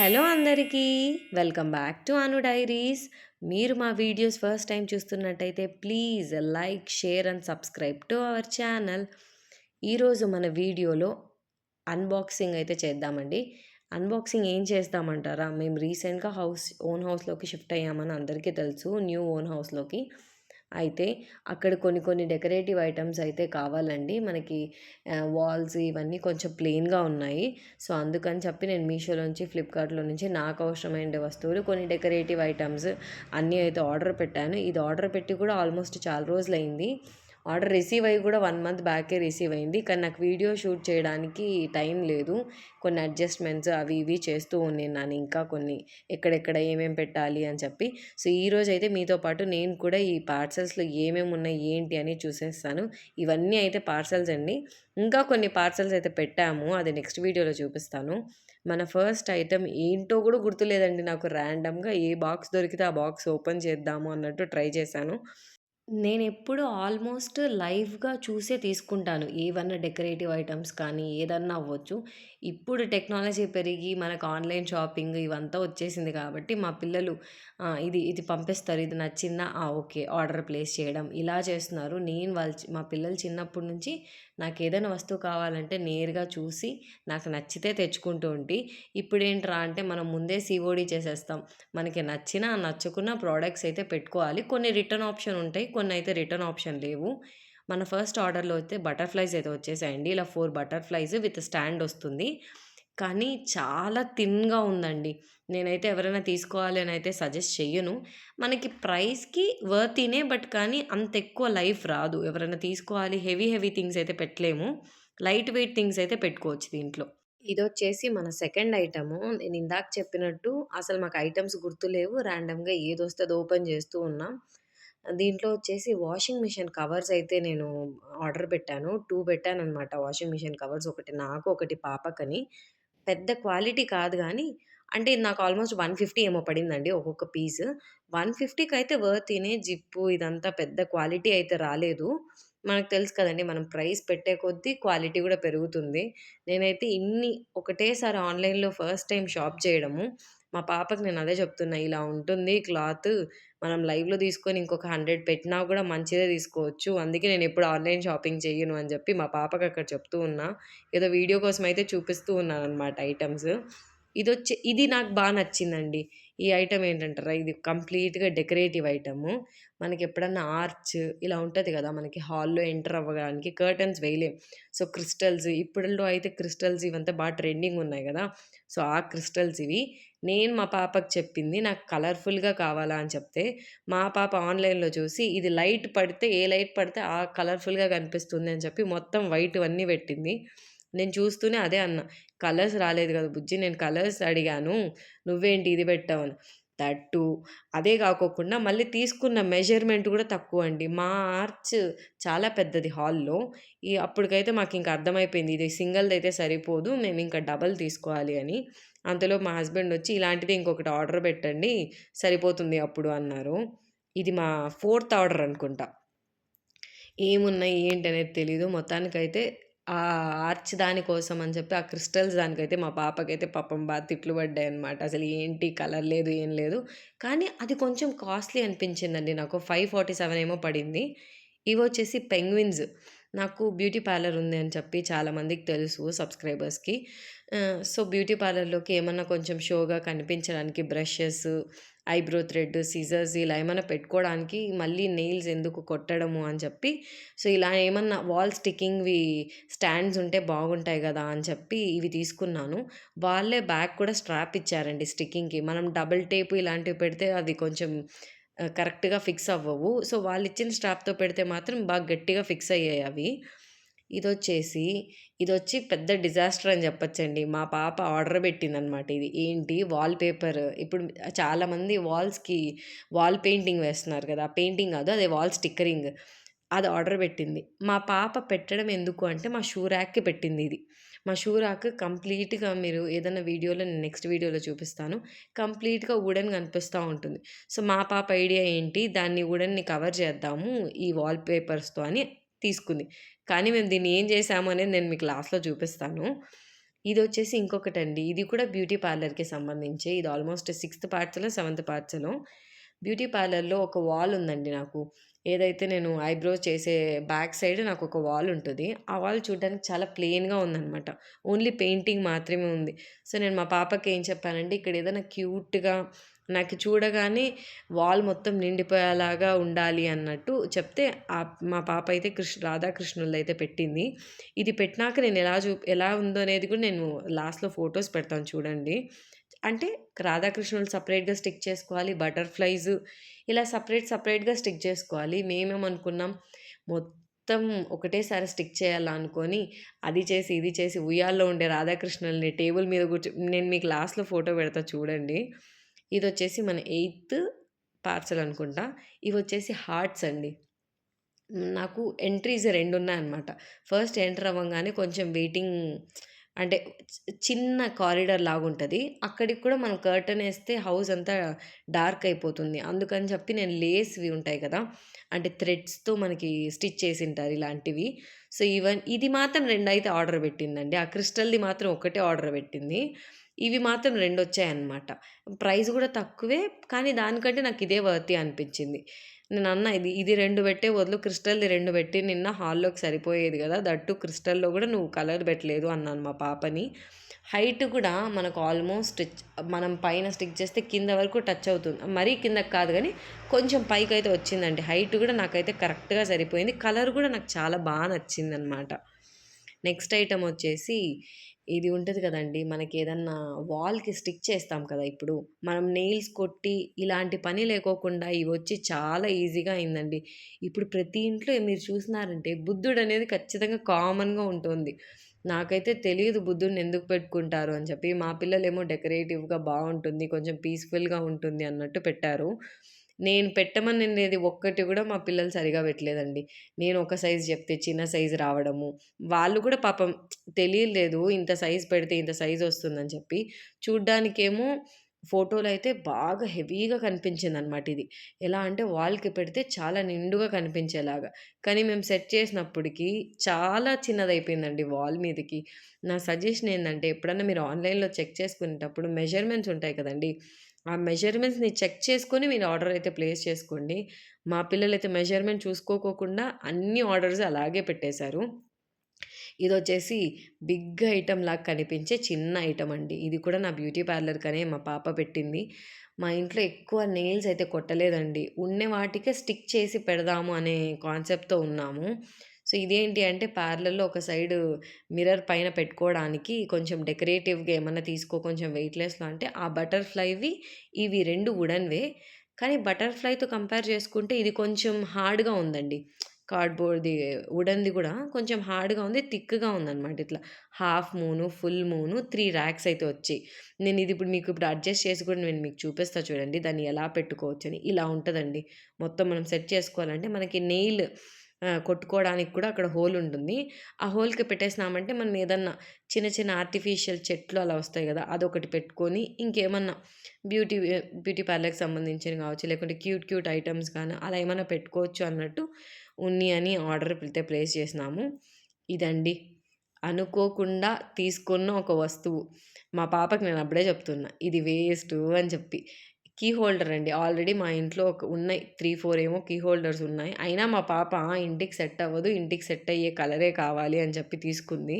Hello అందరికీ! Welcome back to Anu diaries. మీరు మా వీడియోస్ ఫస్ట్ టైం చూస్తున్నట్టయితే please like, share and subscribe to our channel. ఈరోజు మన వీడియోలో అన్బాక్సింగ్ అయితే చేద్దామండి. అన్బాక్సింగ్ ఏం చేస్తామంటారా? మేము రీసెంట్‌గా ఓన్ హౌస్‌లోకి షిఫ్ట్ అయ్యామని అందరికీ తెలుసు. న్యూ ఓన్ హౌస్‌లోకి. అయితే అక్కడ కొన్ని కొన్ని డెకరేటివ్ ఐటెమ్స్ అయితే కావాలండి. మనకి వాల్స్ ఇవన్నీ కొంచెం ప్లెయిన్‌గా ఉన్నాయి. సో, అందుకని చెప్పి నేను మీషోలో నుంచి, ఫ్లిప్‌కార్ట్‌లో నుంచి నాకు అవసరమైన వస్తువులు కొన్ని డెకరేటివ్ ఐటెమ్స్ అన్నీ అయితే ఆర్డర్ పెట్టాను. ఇది ఆర్డర్ పెట్టి కూడా ఆల్మోస్ట్ చాలా రోజులయింది. ఆర్డర్ రిసీవ్ అయ్యి కూడా 1 మంత్ బ్యాకే రిసీవ్ అయింది. కానీ నాకు వీడియో షూట్ చేయడానికి టైం లేదు. కొన్ని అడ్జస్ట్‌మెంట్స్ అవి ఇవి చేస్తూ ఉండిన్నాను. ఇంకా కొన్ని ఎక్కడెక్కడ ఏమేం పెట్టాలి అని చెప్పి. సో, ఈరోజైతే మీతో పాటు నేను కూడా ఈ పార్సెల్స్‌లో ఏమేమి ఉన్నాయి, ఏంటి అని చూసేస్తాను. ఇవన్నీ అయితే పార్సెల్స్ అండి. ఇంకా కొన్ని పార్సెల్స్ అయితే పెట్టాము. అది నెక్స్ట్ వీడియోలో చూపిస్తాను. మన ఫస్ట్ ఐటెమ్ ఏంటో కూడా గుర్తులేదండి నాకు. ర్యాండమ్‌గా ఏ బాక్స్ దొరికితే ఆ బాక్స్ ఓపెన్ చేద్దాము అన్నట్టు ట్రై చేశాను. నేనెప్పుడు ఆల్మోస్ట్ లైవ్‌గా చూసే తీసుకుంటాను. ఏవన్నా డెకరేటివ్ ఐటెమ్స్ కానీ, ఏదన్నా అవ్వచ్చు. ఇప్పుడు టెక్నాలజీ పెరిగి మనకు ఆన్‌లైన్ షాపింగ్ ఇవంతా వచ్చేసింది కాబట్టి, మా పిల్లలు ఇది ఇది పంపిస్తారు. ఇది నచ్చిందా? ఓకే. ఆర్డర్ ప్లేస్ చేయడం ఇలా చేస్తున్నారు. నేను మా పిల్లలు చిన్నప్పటి నుంచి నాకేదైనా వస్తువు కావాలంటే నేరుగా చూసి, నాకు నచ్చితే తెచ్చుకుంటూ ఉంటి. ఇప్పుడేంట్రా అంటే మనం ముందే సీఓడీ చేసేస్తాం. మనకి నచ్చినా, నచ్చకున్నా ప్రోడక్ట్స్ అయితే పెట్టుకోవాలి. కొన్ని రిటర్న్ ఆప్షన్ ఉంటాయి. కొన్నయితే రిటర్న్ ఆప్షన్ లేవు. మన ఫస్ట్ ఆర్డర్‌లో అయితే బటర్‌ఫ్లైస్ అయితే వచ్చేసాయండి. ఇలా 4 బటర్‌ఫ్లైస్ విత్ స్టాండ్ వస్తుంది. కానీ చాలా థిన్‌గా ఉందండి. నేనైతే ఎవరైనా తీసుకోవాలి అని అయితే సజెస్ట్ చెయ్యను. మనకి ప్రైస్‌కి వర్తీనే బట్ కానీ అంత ఎక్కువ లైఫ్ రాదు. ఎవరైనా తీసుకోవాలి హెవీ హెవీ థింగ్స్ అయితే పెట్టలేము. లైట్ వెయిట్ థింగ్స్ అయితే పెట్టుకోవచ్చు దీంట్లో. ఇదొచ్చేసి మన సెకండ్ ఐటము. నేనిందాక చెప్పినట్టు అసలు మాకు ఐటెమ్స్ గుర్తులేవు. ర్యాండమ్‌గా ఏదొస్తే అది ఓపెన్ చేస్తూ ఉన్నాం. దీంట్లో వచ్చేసి వాషింగ్ మిషన్ కవర్స్ అయితే నేను ఆర్డర్ పెట్టాను. 2 పెట్టాననమాట వాషింగ్ మిషన్ కవర్స్. ఒకటి నాకు, ఒకటి పాపకని. పెద్ద క్వాలిటీ కాదు గానీ, అంటే ఇది నాకు ఆల్మోస్ట్ 150 ఏమో పడిందండి ఒక్కొక్క పీస్. 150కయితే వర్తీనే. జిప్పు ఇదంతా పెద్ద క్వాలిటీ అయితే రాలేదు. మనకు తెలుసు కదండీ! మనం ప్రైస్ పెట్టే కొద్దీ క్వాలిటీ గూడా పెరుగుతుంది. నేనైతే ఒకటేసారి ఆన్‌లైన్‌లో ఫస్ట్ టైమ్ షాప్ చేయడము. మా పాపకి నేను అదే చెప్తున్నా. ఇలా ఉంటుంది క్లాత్. మనం లైవ్‌లో తీసుకొని ఇంకొక 100 పెట్టినా గూడా మంచిదే తీసుకోవచ్చు. అందుకే నేనెప్పుడు ఆన్‌లైన్ షాపింగ్ చెయ్యను అని జెప్పి మా పాపకక్కడ చెప్తూ ఉన్నా. ఏదో వీడియో కోసమయితే చూపిస్తూ ఉన్నాననమాట ఐటెమ్స్. ఇది నాకు నచ్చిందండి. ఈ ఐటెమ్ ఏంటంటారా? ఇది కంప్లీట్‌గా డెకరేటివ్ ఐటెము. మనకెప్పుడన్నా ఆర్చ్ ఇలా ఉంటది గదా! మనకి హాల్‌లో ఎంటర్ అవ్వడానికి కర్టెన్స్ వేయలేం. సో, క్రిస్టల్స్ ఇప్పట్లో అయితే క్రిస్టల్స్ ఇవంతా ట్రెండింగ్ ఉన్నాయి గదా! సో, ఆ క్రిస్టల్స్ ఇవి. నేను మా పాపకి చెప్పింది నాకు కలర్‌ఫుల్‌గా కావాలా అని చెప్తే, మా పాప ఆన్‌లైన్‌లో చూసి ఇది లైట్ పడితే ఏ లైట్ పడితే ఆ కలర్‌ఫుల్‌గా కనిపిస్తుంది అని చెప్పి మొత్తం వైట్‌వన్నీ పెట్టింది. నేను చూస్తూనే అదే అన్నా. కలర్స్ రాలేదు గదా బుజ్జి. నేను కలర్స్ అడిగాను. నువ్వేంటి ఇది పెట్టావని. దట్ టూ అదే కాకోకుండా మళ్ళీ తీసుకున్న మెజర్‌మెంట్ గూడా తక్కువండి. మా ఆర్చ్ చాలా పెద్దది హాల్‌లో. అప్పటికైతే మాకింక అర్థమైపోయింది. ఇది సింగిల్‌దయితే సరిపోదు. మేమింక డబల్ తీసుకోవాలి అని. అంతలోపు మా హస్బెండొచ్చి ఇలాంటిదే ఇంకొకటి ఆర్డర్ పెట్టండి. సరిపోతుంది అప్పుడు అన్నారు. ఇది మా ఫోర్త్ ఆర్డర్ అనుకుంటా. ఏమున్నాయి ఏంటనేది తెలీదు. మొత్తానికైతే ఆర్చ్ దానికోసం అని చెప్పి, ఆ క్రిస్టల్స్ దానికైతే మా పాపకైతే పాపం తిట్లు పడ్డాయన్నమాట. అసలు ఏంటి కలర్ లేదు, ఏం లేదు. కానీ అది కొంచెం కాస్ట్‌లీ అనిపించిందండి నాకు. 547 ఏమో పడింది. ఇవొచ్చేసి పెంగ్విన్స్. నాకు బ్యూటీ పార్లర్ ఉంది అని చెప్పి చాలామందికి తెలుసు సబ్‌స్క్రైబర్స్‌కి. సో, బ్యూటీ పార్లర్‌లోకి ఏమన్నా కొంచెం షోగా కనిపించడానికి బ్రషెస్, ఐబ్రో థ్రెడ్, సిజర్స్ ఇలా ఏమన్నా పెట్టుకోవడానికి మళ్ళీ నెయిల్స్ ఎందుకు కొట్టడము అని చెప్పి, సో, ఇలా ఏమన్నా వాల్ స్టికింగ్‌వి స్టాండ్స్ ఉంటే బాగుంటాయి గదా! అని చెప్పి ఇవి తీసుకున్నాను. వాళ్ళే బ్యాక్ కూడా స్ట్రాప్ ఇచ్చారండి స్టికింగ్‌కి. మనం డబుల్ టేప్ ఇలాంటివి పెడితే అది కొంచెం కరెక్ట్‌గా ఫిక్స్ అవ్వవు. సో, వాళ్ళిచ్చిన స్ట్రాప్‌తో పెడితే మాత్రం బాగా గట్టిగా ఫిక్స్ అయ్యాయి అవి. ఇదొచ్చేసి ఇదొచ్చి పెద్ద డిజాస్టర్ అని చెప్పొచ్చండి. మా పాప ఆర్డర్ పెట్టిందనమాట ఇది. ఏంటి వాల్ పేపర్ ఇప్పుడు చాలామంది వాల్ పెయింటింగ్ వేస్తున్నారు కదా! పెయింటింగ్ కాదు. అదే వాల్ స్టిక్కరింగ్. అది ఆర్డర్ పెట్టింది. మా పాప పెట్టడం ఎందుకు అంటే మా షూ ర్యాక్‌కి పెట్టింది ఇది. మా షూ ర్యాక్ కంప్లీట్‌గా మీరు ఏదైనా వీడియోలో నేను నెక్స్ట్ వీడియోలో చూపిస్తాను. కంప్లీట్‌గా వుడెన్ కనిపిస్తా ఉంటుంది. సో, మా పాప ఐడియా ఏంటి దాన్ని వుడెన్‌ని కవర్ చేద్దాము ఈ వాల్ పేపర్స్‌తో అని తీసుకుంది. కానీ మేము దీన్ని ఏం చేశాము అనేది నేను మీకు లాస్ట్‌లో చూపిస్తాను. ఇదొచ్చేసి ఇంకొకటండి. ఇది కూడా బ్యూటీ పార్లర్‌కి సంబంధించే. ఇది ఆల్మోస్ట్ సిక్స్త్ పార్ట్స్‌లో, సెవెంత్ పార్ట్స్‌లో. బ్యూటీ పార్లర్‌లో ఒక వాల్ ఉందండి నాకు. ఏదైతే నేను ఐబ్రోస్ చేసే బ్యాక్ సైడ్ నాకొక వాల్ ఉంటది. ఆ వాల్ చూడ్డానికి చాలా ప్లెయిన్‌గా ఉందనమాట. ఓన్లీ పెయింటింగ్ మాత్రమే ఉంది. సో, నేను మా పాపకి ఏం చెప్పానంటే, ఇక్కడ ఏదైనా క్యూట్‌గా నాకు చూడగానే వాల్ మొత్తం నిండిపోయేలాగా ఉండాలి అన్నట్టు చెప్తే, మా పాప అయితే రాధాకృష్ణులదయితే పెట్టింది. ఇది పెట్టినాక నేను ఎలా ఉందో అనేది కూడా నేను లాస్ట్‌లో ఫోటోస్ పెడతాను చూడండి. అంటే రాధాకృష్ణులు సెపరేట్‌గా స్టిక్ చేసుకోవాలి. బటర్‌ఫ్లైస్ ఇలా సెపరేట్‌గా స్టిక్ చేసుకోవాలి. మేమేమనుకున్నాం మొత్తం ఒకటేసారి స్టిక్ చేయాలా అనుకోని అది చేసి, ఇది చేసి ఉయ్యాల్లో ఉండే రాధాకృష్ణుల్ని టేబుల్ మీద నేను మీకు లాస్ట్‌లో ఫోటో పెడతా చూడండి. ఇదొచ్చేసి మన ఎయిత్ పార్సెల్ అనుకుంటా. ఇవొచ్చేసి హార్ట్స్ అండి. నాకు ఎంట్రీస్ 2 ఉన్నాయన్నమాట. ఫస్ట్ ఎంటర్ అవ్వంగానే కొంచెం వెయిటింగ్ అంటే చిన్న కారిడార్ లాగుంటది. అక్కడికి కూడా మనం కర్టెన్ ఏస్తే హౌస్ అంతా డార్క్ అయిపోతుంది. అందుకని చెప్పి నేను లేస్‌వి ఉంటాయి కదా! అంటే థ్రెడ్స్‌తో మనకి స్టిచ్ చేసింటారు ఇలాంటివి. సో, ఇది మాత్రం 2 అయితే ఆర్డర్ పెట్టిందండి. ఆ క్రిస్టల్‌ది మాత్రం ఒక్కటే ఆర్డర్ పెట్టింది. ఇవి మాత్రం 2 వచ్చాయన్నమాట. ప్రైస్ కూడా తక్కువే. కానీ దానికంటే నాకు ఇదే వర్తీ అనిపించింది. నేనన్నా ఇది 2 పెట్టే బదులు క్రిస్టల్‌ది 2 పెట్టి నిన్న హాల్‌లోకి సరిపోయేది గదా! దట్ టూ క్రిస్టల్‌లో గూడా నువ్వు కలర్ పెట్టలేదు అన్నాను మా పాపని. హైట్ కూడా మనకు ఆల్మోస్ట్ మనం పైన స్టిక్ చేస్తే కింద వరకు టచ్ అవుతుంది. మరీ కిందకి కాదు గానీ, కొంచెం పైకైతే వచ్చిందండి. హైట్ గూడా నాకైతే కరెక్ట్‌గా సరిపోయింది. కలర్ గూడా నాకు చాలా నచ్చిందనమాట. నెక్స్ట్ ఐటెమ్ వచ్చేసి ఇది ఉంటది కదండీ! మనకేదన్నా వాల్‌కి స్టిక్ చేస్తాం కదా! ఇప్పుడు. మనం నెయిల్స్ కొట్టి ఇలాంటి పని లేకోకుండా ఇవొచ్చి చాలా ఈజీగా అయిందండి. ఇప్పుడు ప్రతి ఇంట్లో మీరు చూసినారంటే బుద్ధుడనేది ఖచ్చితంగా కామన్‌గా ఉంటుంది. నాకైతే తెలీదు బుద్ధుడిని ఎందుకు పెట్టుకుంటారు అని చెప్పి. మా పిల్లలేమో డెకరేటివ్‌గా బావుంటుంది. కొంచెం పీస్‌ఫుల్‌గా ఉంటుంది అన్నట్టు పెట్టారు. నేను పెట్టమనిండేది ఒక్కటి గూడా మా పిల్లలు సరిగ్గా పెట్టలేదండి. నేను ఒక సైజ్ జెప్తే చిన్న సైజ్ రావడము. వాళ్ళు కూడా పాపం తెలియలేదు ఇంత సైజ్ పెడితే ఇంత సైజ్ వస్తుందని చెప్పి. చూడ్డానికేమో ఫోటోలో అయితే బాగా హెవీగా కనిపించిందనమాట ఇది. ఎలా అంటే వాల్‌కి పెడితే చాలా నిండుగా కనిపించేలాగా. కానీ మేము సెట్ చేసినప్పటికి చాలా చిన్నదయిపోయిందండి వాల్ మీదకి. నా సజెషన్ ఏందంటే ఎప్పుడన్నా మీరు ఆన్‌లైన్‌లో చెక్ చేసుకునేటప్పుడు మెజర్‌మెంట్స్ ఉంటాయి కదండీ! ఆ మెజర్‌మెంట్స్‌ని చెక్ చేసుకొని మీరు ఆర్డర్ అయితే ప్లేస్ చేసుకోండి. మా పిల్లలైతే మెజర్‌మెంట్ చూసుకోకోకుండా అన్ని ఆర్డర్స్ అలాగే పెట్టేశారు. ఇదొచ్చేసి బిగ్ ఐటెమ్‌లాగా కనిపించే చిన్న ఐటెమ్ అండి. ఇది కూడా నా బ్యూటీ పార్లర్‌కనే మా పాప పెట్టింది. మా ఇంట్లో ఎక్కువ నెయిల్స్ అయితే కొట్టలేదండి. ఉన్న వాటికే స్టిక్ చేసి పెడదాము అనే కాన్సెప్ట్‌తో ఉన్నాము. సో, ఇదేంటి అంటే పార్లర్‌లో ఒక సైడు మిర్రర్ పైన పెట్టుకోవడానికి కొంచెం డెకరేటివ్‌గా ఏమన్నా కొంచెం వెయిట్‌లెస్‌లో అంటే ఆ బటర్‌ఫ్లైవి ఇవి 2 వుడెన్‌వే. కానీ బటర్‌ఫ్లైతో కంపేర్ చేసుకుంటే ఇది కొంచెం హార్డ్‌గా ఉందండి. కార్డ్‌బోర్డ్‌ది వుడెన్‌ది గూడా కొంచెం హార్డ్‌గా ఉంది. థిక్‌గా ఉందనమాట. ఇట్లా హాఫ్ మూను, ఫుల్ మూను 3 ర్యాక్స్ అయితే వచ్చాయి. మీకు ఇప్పుడు అడ్జస్ట్ చేసి కూడా నేను మీకు చూపిస్తా చూడండి. దాన్ని ఎలా పెట్టుకోవచ్చని. ఇలా ఉంటదండి. మొత్తం మనం సెట్ చేసుకోవాలంటే మనకి నెయిల్ కొట్టుకోవడానికి కూడా అక్కడ హోల్ ఉంటుంది. ఆ హోల్‌కి పెట్టేసినామంటే మనం ఏదన్నా చిన్న చిన్న ఆర్టిఫిషియల్ చెట్లు అలా వస్తాయి గదా! అదొకటి పెట్టుకొని ఇంకేమన్నా బ్యూటీ పార్లర్‌కి సంబంధించినవి కావచ్చు, లేకుంటే క్యూట్ క్యూట్ ఐటెమ్స్ గాని అలా ఏమన్నా పెట్టుకోవచ్చు అన్నట్టు అని ఆర్డర్ అయితే ప్లేస్ చేసినాము. ఇదండి. అనుకోకుండా తీసుకున్న ఒక వస్తువు. మా పాపకి నేను అప్పుడే చెప్తున్నా. ఇది వేస్టు అని చెప్పి. కీ హోల్డర్ అండి. ఆల్రెడీ మా ఇంట్లో ఉన్నాయి. 3, 4 ఏమో కీ హోల్డర్స్ ఉన్నాయి. అయినా మా పాప ఇంటికి సెట్ అవ్వదు. ఇంటికి సెట్ అయ్యే కలరే కావాలి అని చెప్పి తీసుకుంది.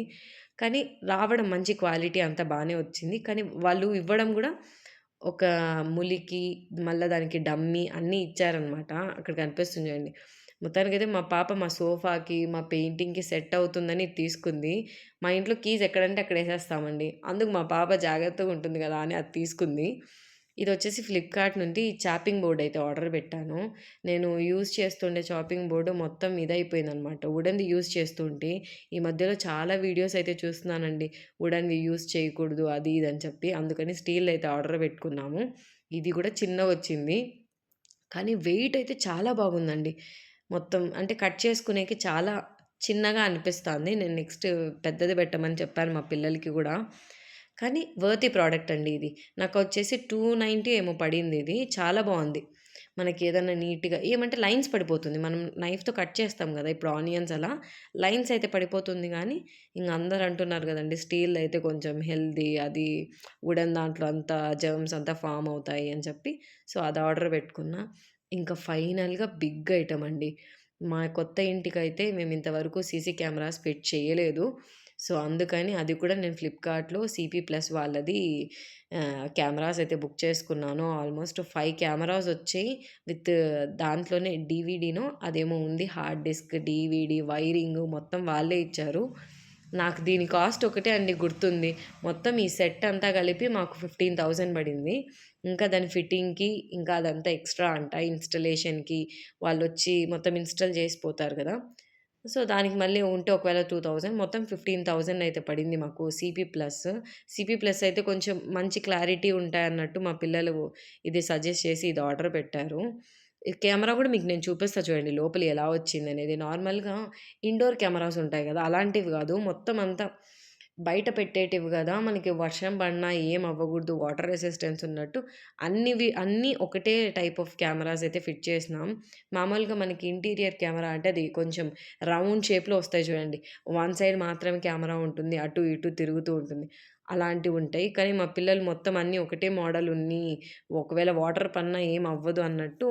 కానీ రావడం మంచి క్వాలిటీ అంతా బానే వచ్చింది. కానీ వాళ్ళు ఇవ్వడం గూడా ఒక ములికి, మళ్ళా దానికి డమ్మీ అన్నీ ఇచ్చారనమాట. అక్కడ కనిపిస్తుంది చూడండి. మొత్తానికైతే మా పాప మా సోఫాకి, మా పెయింటింగ్‌కి సెట్ అవుతుందని ఇది తీసుకుంది. మా ఇంట్లో కీస్ ఎక్కడంటే అక్కడ ఏసేస్తామండి. అందుకు మా పాప జాగ్రత్తగా ఉంటుంది గదా! అని అది తీసుకుంది. ఇదొచ్చేసి ఫ్లిప్‌కార్ట్ నుండి చాపింగ్ బోర్డ్ అయితే ఆర్డర్ పెట్టాను. నేను యూజ్ చేస్తుండే చాపింగ్ బోర్డ్ మొత్తం ఇదయిపోయిందనమాట. వుడెన్‌ది యూజ్ చేస్తుంటే ఈ మధ్యలో చాలా వీడియోస్ అయితే చూస్తున్నానండి. వుడెన్‌వి యూజ్ చేయకూడదు అది ఇది అని చెప్పి. అందుకని స్టీల్‌ది అయితే ఆర్డర్ పెట్టుకున్నాము. ఇది గూడా చిన్నగొచ్చింది. కానీ వెయిట్ అయితే చాలా బాగుందండి. మొత్తం అంటే కట్ చేసుకునేకి చాలా చిన్నగా అనిపిస్తాంది. నేను నెక్స్ట్ పెద్దది పెట్టమని చెప్పాను మా పిల్లలకి గూడా. కానీ వర్తీ ప్రోడక్ట్ అండి ఇది. నాకొచ్చేసి 290 ఏమో పడిందిది. చాలా బావుంది. మనకి ఏదన్నా నీట్‌గా ఏమంటే లైన్స్ పడిపోతుంది. మనం నైఫ్‌తో కట్ చేస్తాం గదా! ఇప్పుడు ఆనియన్స్ అలా లైన్స్ అయితే పడిపోతుంది గానీ, ఇంగ అందరూ అంటున్నారు గదండీ! స్టీల్‌ది అయితే కొంచెం హెల్తీ అది వుడెన్ దాంట్లో అంతా జెర్మ్స్ అంతా ఫార్మ్ అవుతాయి అని చెప్పి, సో, అది ఆర్డర్ పెట్టుకున్నా. ఇంకా ఫైనల్‌గా బిగ్ ఐటెమ్ అండి. మా కొత్త ఇంటికైతే మేమింతవరకు సీసీ కెమెరాస్ ఫిట్ చేయలేదు. సో, అందుకని అది కూడా నేను ఫ్లిప్‌కార్ట్‌లో సీపీ ప్లస్ వాళ్ళది కెమెరాస్ అయితే బుక్ చేసుకున్నాను. ఆల్మోస్ట్ 5 కెమెరాస్ వచ్చాయి. విత్ దాంట్లోనే డీవీడీనో అదేమో ఉంది హార్డ్ డిస్క్, డీవీడీ, వైరింగు మొత్తం వాళ్ళే ఇచ్చారు. నాకు దీని కాస్ట్ ఒకటే అండి గుర్తుంది. మొత్తం ఈ సెట్ అంతా కలిపి మాకు 15,000 పడింది. ఇంకా దాని ఫిట్టింగ్‌కి ఇంకా అదంతా ఎక్స్‌ట్రా అంట. ఇన్‌స్టలేషన్‌కి వాళ్ళొచ్చి మొత్తం ఇన్‌స్టాల్ చేసిపోతారు గదా! సో, దానికి మళ్ళీ ఉంటే ఒకవేళ 2,000 మొత్తం 15,000 అయితే పడింది మాకు సీపీ ప్లస్. సీపీ ప్లస్ అయితే కొంచెం మంచి క్లారిటీ ఉంటాయన్నట్టు మా పిల్లలు ఇది సజెస్ట్ చేసి ఇది ఆర్డర్ పెట్టారు. ఈ కెమెరా గూడా మీకు నేను చూపిస్తా చూడండి లోపల ఎలా వచ్చిందనేది. నార్మల్‌గా ఇండోర్ కెమెరాస్ ఉంటాయి గదా! అలాంటివి గాదు. మొత్తం అంతా బయట పెట్టేటివి గదా! మనకి వర్షం పడినా ఏం అవ్వగూడదు. వాటర్ రెసిస్టెన్స్ ఉన్నట్టు అన్నీ ఒకటే టైప్ ఆఫ్ కెమెరాస్ అయితే ఫిట్ చేసినాం. మామూలుగా మనకి ఇంటీరియర్ కెమెరా అంటే అది కొంచెం రౌండ్ షేప్‌లో వస్తాయి చూడండి. వన్ సైడ్ మాత్రమే కెమెరా ఉంటుంది. అటు ఇటు తిరుగుతూ ఉంటుంది. అలాంటివుంటాయి. కానీ మా పిల్లలు మొత్తం అన్నీ ఒకటే మోడల్ ఉన్ని, ఒకవేళ వాటర్ పడినా ఏం అవ్వదు అన్నట్టు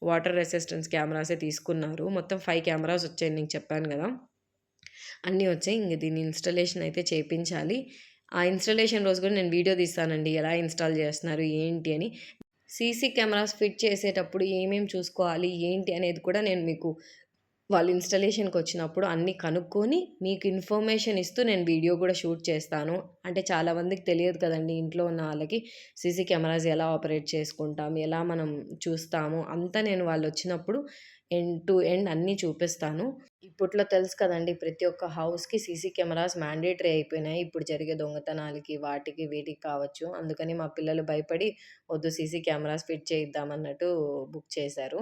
వాటర్ రెసిస్టెన్స్ కెమెరాసే తీసుకున్నారు. మొత్తం 5 కెమెరాస్ వచ్చాయని నేను చెప్పాను గదా! అన్నీ వచ్చాయి. ఇంక దీన్ని ఇన్‌స్టాలేషన్ అయితే చేపించాలి. ఆ ఇన్‌స్టాలేషన్ రోజు కూడా నేను వీడియో తీస్తానండి. ఎలా ఇన్‌స్టాల్ చేస్తున్నారు? ఏంటి అని. సీసీ కెమెరాస్ ఫిట్ చేసేటప్పుడు ఏమేం చూసుకోవాలి? ఏంటి? అనేది కూడా నేను మీకు వాళ్ళు ఇన్‌స్టాలేషన్‌కొచ్చినప్పుడు అన్నీ కనుక్కొని, మీకు ఇన్ఫర్మేషన్ ఇస్తూ నేను వీడియో గూడా షూట్ చేస్తాను. అంటే చాలా మందికి తెలియదు కదండీ! ఇంట్లో ఉన్న ఆళ్ళకి సీసీ కెమెరాస్ ఎలా ఆపరేట్ చేసుకుంటాం, ఎలా మనం చూస్తాము, అంతా నేను వాళ్ళొచ్చినప్పుడు ఎండ్ టు ఎండ్ అన్నీ చూపిస్తాను. ఇప్పట్లో తెలుసు కదండీ! ప్రతి ఒక్క హౌస్‌కి సీసీ కెమెరాస్ మ్యాండేటరీ అయిపోయినాయి. ఇప్పుడు జరిగే దొంగతనాలకి, వాటికి, వీటికి కావచ్చు. అందుకని మా పిల్లలు భయపడి వద్దు సీసీ కెమెరాస్ ఫిట్ చేయిద్దామన్నట్టు బుక్ చేశారు.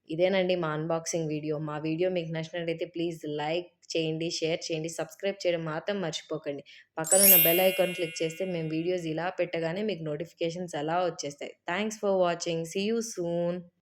ఇదేనండి మా అన్బాక్సింగ్ వీడియో. మా వీడియో మీకు నచ్చినట్లయితే ప్లీజ్ లైక్ చేయండి, షేర్ చేయండి, సబ్స్క్రైబ్ చేయడం మాత్రం మర్చిపోకండి. పక్కనున్న బెల్ ఐకాన్ క్లిక్ చేస్తే మేము వీడియోస్ ఇలా పెట్టగానే మీకు నోటిఫికేషన్స్ అలా వచ్చేస్తాయి. Thanks for watching. See you soon.